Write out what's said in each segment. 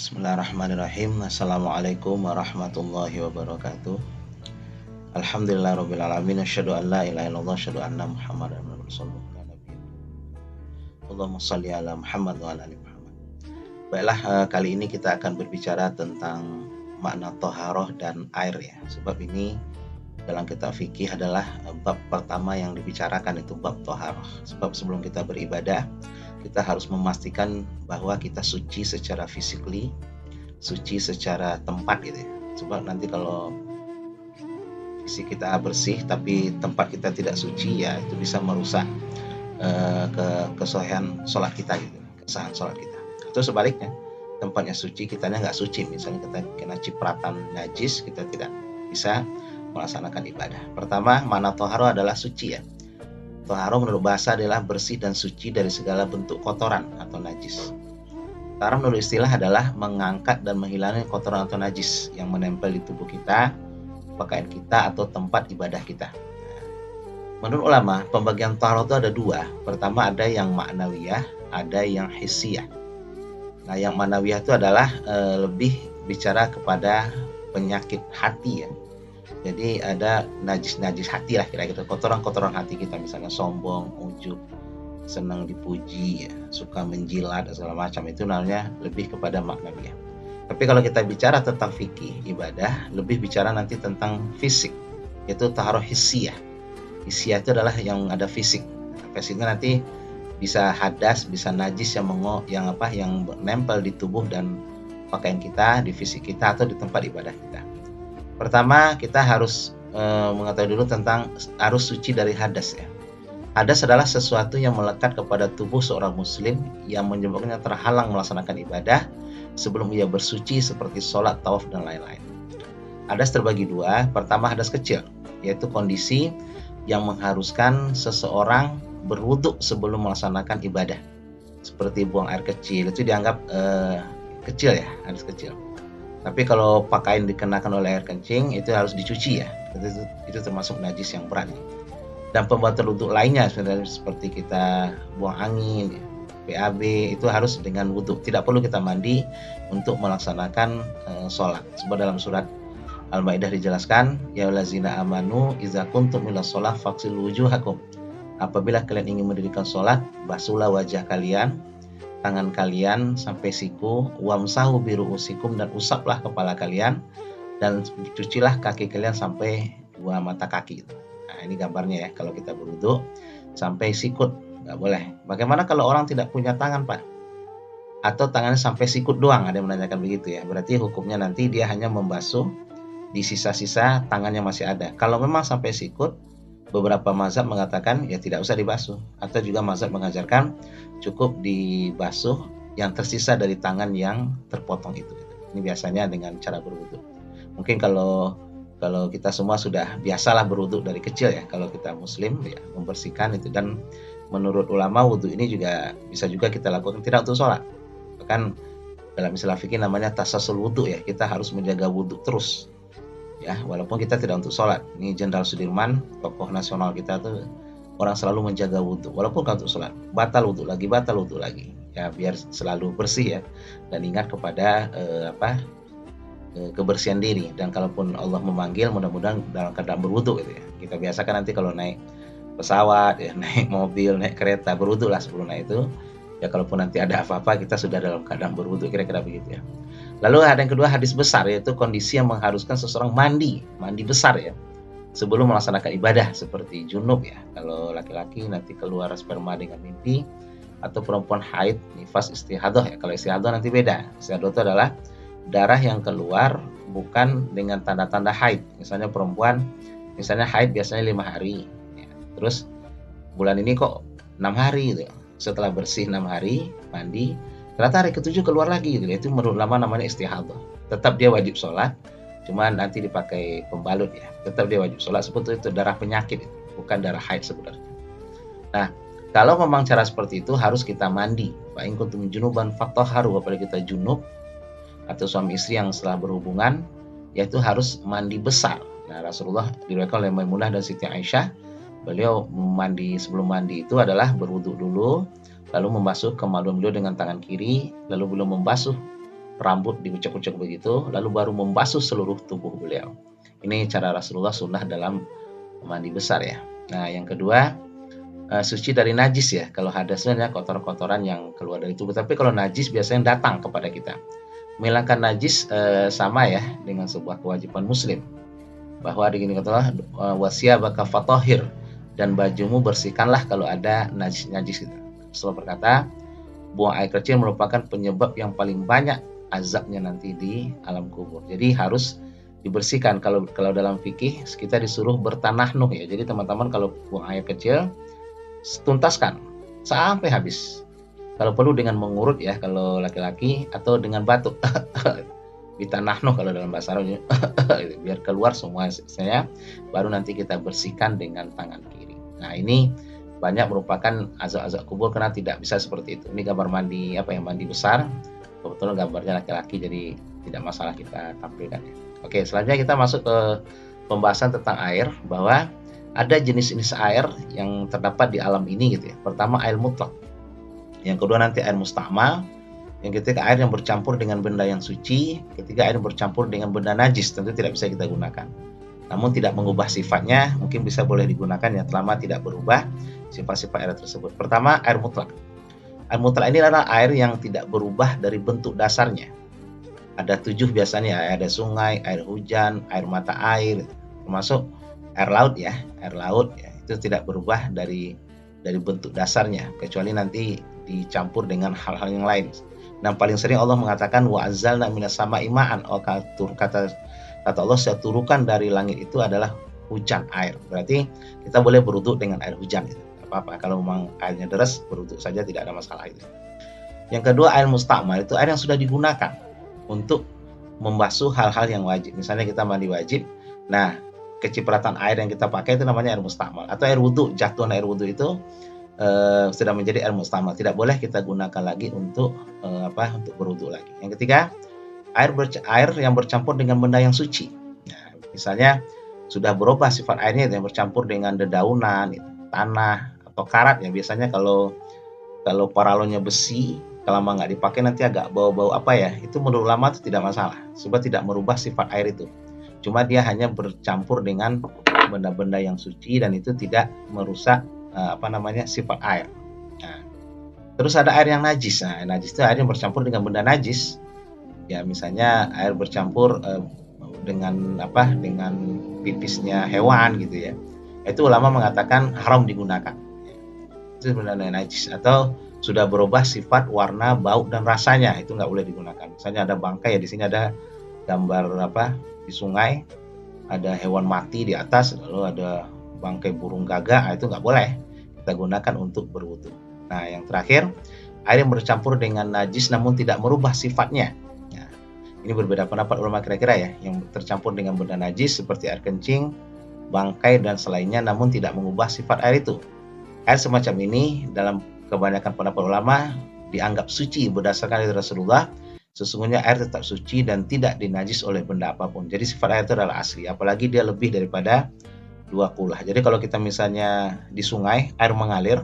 Bismillahirrahmanirrahim. Assalamualaikum warahmatullahi wabarakatuh. Alhamdulillahirabbil alamin. Asyhadu an la ilaha illallah, asyhadu anna Muhammadan rasulullah. Allahumma shalli ala Muhammad wa ala ali Muhammad. Baiklah, kali ini kita akan berbicara tentang makna thaharah dan air ya. Sebab ini dalam kitab fikih adalah bab pertama yang dibicarakan, itu bab thaharah. Sebab sebelum kita beribadah, kita harus memastikan bahwa kita suci secara physically, suci secara tempat gitu ya. Sebab nanti kalau fisik kita bersih tapi tempat kita tidak suci, ya itu bisa merusak kesohian sholat kita gitu, kesahan sholat kita. Atau sebaliknya, tempatnya suci, kitanya nggak suci, misalnya kita kena cipratan najis, kita tidak bisa melaksanakan ibadah. Pertama, makna thaharah adalah suci ya. Thaharah menurut bahasa adalah bersih dan suci dari segala bentuk kotoran atau najis. Thaharah menurut istilah adalah mengangkat dan menghilangkan kotoran atau najis yang menempel di tubuh kita, pakaian kita, atau tempat ibadah kita. Menurut ulama, pembagian thaharah itu ada dua. Pertama, ada yang ma'nawiyah, ada yang hissiyah. Nah, yang ma'nawiyah itu adalah lebih bicara kepada penyakit hati ya. Jadi ada najis-najis hati lah kira-kira, kotoran-kotoran hati kita, misalnya sombong, ujub, senang dipuji, ya, suka menjilat, segala macam, itu namanya lebih kepada maknawiyah. Tapi kalau kita bicara tentang fikih ibadah, lebih bicara nanti tentang fisik, yaitu thaharah hissiyah. Hissiyah itu adalah yang ada fisik. Fisiknya nanti bisa hadas, bisa najis yang nempel di tubuh dan pakaian kita, di fisik kita, atau di tempat ibadah kita. Pertama, kita harus mengetahui dulu tentang harus suci dari hadas ya. Hadas adalah sesuatu yang melekat kepada tubuh seorang muslim yang menyebabkannya terhalang melaksanakan ibadah sebelum ia bersuci seperti sholat, tawaf, dan lain-lain. Hadas terbagi dua. Pertama, hadas kecil, yaitu kondisi yang mengharuskan seseorang berwudhu sebelum melaksanakan ibadah. Seperti buang air kecil, itu dianggap kecil ya, hadas kecil. Tapi kalau pakaian dikenakan oleh air kencing, itu harus dicuci ya. Itu termasuk najis yang berat. Dan pembuatan wudhu lainnya seperti kita buang angin, BAB, itu harus dengan wudhu. Tidak perlu kita mandi untuk melaksanakan sholat. Sebab dalam surat Al-Maidah dijelaskan, ya allazina amanu idza kuntum ila shalah faghsilu wujuhakum. Apabila kalian ingin mendirikan sholat, basuhlah wajah kalian, tangan kalian sampai siku, wamsahu biru'usikum, dan usaplah kepala kalian, dan cucilah kaki kalian sampai dua mata kaki. Nah, ini gambarnya ya, kalau kita berwudu sampai sikut, nggak boleh. Bagaimana kalau orang tidak punya tangan, Pak? Atau tangannya sampai sikut doang, ada yang menanyakan begitu ya. Berarti hukumnya nanti dia hanya membasuh di sisa-sisa tangannya masih ada. Kalau memang sampai sikut, beberapa mazhab mengatakan ya tidak usah dibasuh, atau juga mazhab mengajarkan cukup dibasuh yang tersisa dari tangan yang terpotong itu. Ini biasanya dengan cara berwudu. Mungkin kalau kita semua sudah biasalah berwudu dari kecil ya, kalau kita muslim ya, membersihkan itu. Dan menurut ulama, wudu ini juga bisa juga kita lakukan tidak untuk sholat. Bahkan dalam istilah fikih namanya tasasul wudu ya, kita harus menjaga wudu terus ya, walaupun kita tidak untuk sholat. Ini Jenderal Sudirman, tokoh nasional kita tuh, orang selalu menjaga wudhu walaupun gak untuk sholat, batal wudhu lagi ya, biar selalu bersih ya, dan ingat kepada kebersihan diri. Dan kalaupun Allah memanggil, mudah-mudahan dalam keadaan berwudhu gitu ya. Kita biasakan nanti kalau naik pesawat ya, naik mobil, naik kereta, berwudhu lah sebelum naik itu ya. Kalaupun nanti ada apa-apa, kita sudah dalam keadaan berwudhu, kira-kira begitu ya. Lalu ada yang kedua, hadis besar, yaitu kondisi yang mengharuskan seseorang mandi besar ya, sebelum melaksanakan ibadah, seperti junub ya. Kalau laki-laki nanti keluar sperma dengan mimpi, atau perempuan haid, nifas, istihadah ya. Kalau istihadah nanti beda. Istihadah itu adalah darah yang keluar bukan dengan tanda-tanda haid. Misalnya perempuan, misalnya haid biasanya 5 hari ya. Terus bulan ini kok 6 hari gitu. Setelah bersih 6 hari, mandi, ternyata hari ke-7 keluar lagi gitu. Itu menurut ulama namanya istihadah. Tetap dia wajib sholat, cuma nanti dipakai pembalut ya. Tetap dia wajib sholat, sebetulnya itu darah penyakit, bukan darah haid sebenarnya. Nah, kalau memang cara seperti itu harus kita mandi. Fa in kuntum junuban fatahharu, apabila kita junub atau suami istri yang setelah berhubungan, yaitu harus mandi besar. Nah, Rasulullah diriwayatkan oleh Maimunah dan Siti Aisyah, beliau sebelum mandi itu adalah berwudu dulu, lalu membasuh kemaluan beliau dengan tangan kiri, lalu beliau membasuh rambut dikucek-kucek begitu, lalu baru membasuh seluruh tubuh beliau. Ini cara Rasulullah sunnah dalam mandi besar ya. Nah, yang kedua, suci dari najis ya. Kalau hadas sebenarnya kotor-kotoran yang keluar dari tubuh. Tapi kalau najis biasanya datang kepada kita. Menghilangkan najis sama ya dengan sebuah kewajiban muslim. Bahwa begini kata Allah, wasiyabaka fatahhir, dan bajumu bersihkanlah kalau ada najis-najis gitu. Rasulullah berkata, buang air kecil merupakan penyebab yang paling banyak azabnya nanti di alam kubur. Jadi harus dibersihkan. Kalau dalam fikih kita disuruh bertanahnuh ya. Jadi teman-teman kalau buang air kecil tuntaskan sampai habis. Kalau perlu dengan mengurut ya kalau laki-laki, atau dengan batuk. Ditanahnuh kalau dalam bahasa Arabnya. Biar keluar semua sisanya, baru nanti kita bersihkan dengan tangan kiri. Nah, ini banyak merupakan azab-azab kubur karena tidak bisa seperti itu. Ini gambar mandi mandi besar. Kebetulan gambarnya laki-laki jadi tidak masalah kita tampilkan ya. Oke, selanjutnya kita masuk ke pembahasan tentang air, bahwa ada jenis-jenis air yang terdapat di alam ini gitu ya. Pertama, air mutlak. Yang kedua nanti air musta'mal. Yang ketiga air yang bercampur dengan benda yang suci. Ketiga air yang bercampur dengan benda najis, tentu tidak bisa kita gunakan. Namun tidak mengubah sifatnya, mungkin bisa boleh digunakan ya selama tidak berubah sifat-sifat air tersebut. Pertama, air mutlak. Air mutlak ini adalah air yang tidak berubah dari bentuk dasarnya. Ada 7 biasanya, ada sungai, air hujan, air mata air, termasuk air laut ya. Air laut ya, itu tidak berubah dari bentuk dasarnya, kecuali nanti dicampur dengan hal-hal yang lain. Dan paling sering Allah mengatakan wa anzalna minas sama'i ma'an. Kata Allah, saya turunkan dari langit itu adalah hujan air. Berarti kita boleh berwudu dengan air hujan gitu. Apa-apa, kalau memang airnya deras berwudu saja, tidak ada masalah itu. Yang kedua, air musta'mal, itu air yang sudah digunakan untuk membasuh hal-hal yang wajib. Misalnya kita mandi wajib, nah kecipratan air yang kita pakai itu namanya air musta'mal. Atau air wudu, jatuhan air wudu itu sudah menjadi air musta'mal, tidak boleh kita gunakan lagi untuk untuk berwudu lagi. Yang ketiga, air yang bercampur dengan benda yang suci. Nah, misalnya sudah berubah sifat airnya yang bercampur dengan dedaunan, tanah atau karat ya. Biasanya kalau paralonnya besi, kalau nggak dipakai nanti agak bau-bau itu menurut ulama itu tidak masalah, sebab tidak merubah sifat air itu. Cuma dia hanya bercampur dengan benda-benda yang suci dan itu tidak merusak sifat air. Nah, terus ada air yang najis. Nah, najis itu air yang bercampur dengan benda najis. Ya, misalnya air bercampur dengan pipisnya hewan gitu ya. Itu ulama mengatakan haram digunakan. Itu sebenarnya najis, atau sudah berubah sifat, warna, bau dan rasanya, itu nggak boleh digunakan. Misalnya ada bangkai ya, di sini ada gambar di sungai, ada hewan mati di atas, lalu ada bangkai burung gagak, itu nggak boleh kita gunakan untuk berwudu. Nah, yang terakhir, air yang bercampur dengan najis namun tidak merubah sifatnya. Nah, ini berbeda pendapat ulama kira-kira ya, yang tercampur dengan benda najis seperti air kencing, bangkai dan selainnya namun tidak mengubah sifat air itu. Air semacam ini dalam kebanyakan pendapat ulama dianggap suci berdasarkan dari Rasulullah. Sesungguhnya air tetap suci dan tidak dinajis oleh benda apapun. Jadi sifat air itu adalah asli, apalagi dia lebih daripada 2 kula. Jadi kalau kita misalnya di sungai, air mengalir,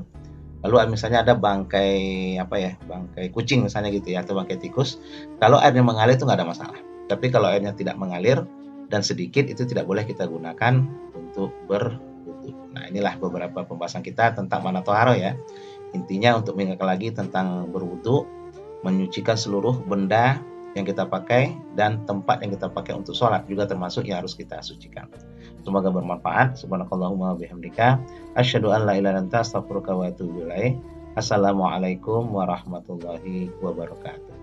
lalu misalnya ada bangkai bangkai kucing misalnya gitu ya, atau bangkai tikus, kalau airnya mengalir itu nggak ada masalah. Tapi kalau airnya tidak mengalir dan sedikit, itu tidak boleh kita gunakan untuk berwudu. Nah, inilah beberapa pembahasan kita tentang mana toharo ya. Intinya untuk mengingatkan lagi tentang berwudu, menyucikan seluruh benda yang kita pakai dan tempat yang kita pakai untuk sholat juga termasuk yang harus kita sucikan. Semoga bermanfaat. Subhanakallahumma wabihamdika, asyhadu an la ilaha illa anta, astaghfiruka wa atubu ilaik. Assalamualaikum warahmatullahi wabarakatuh.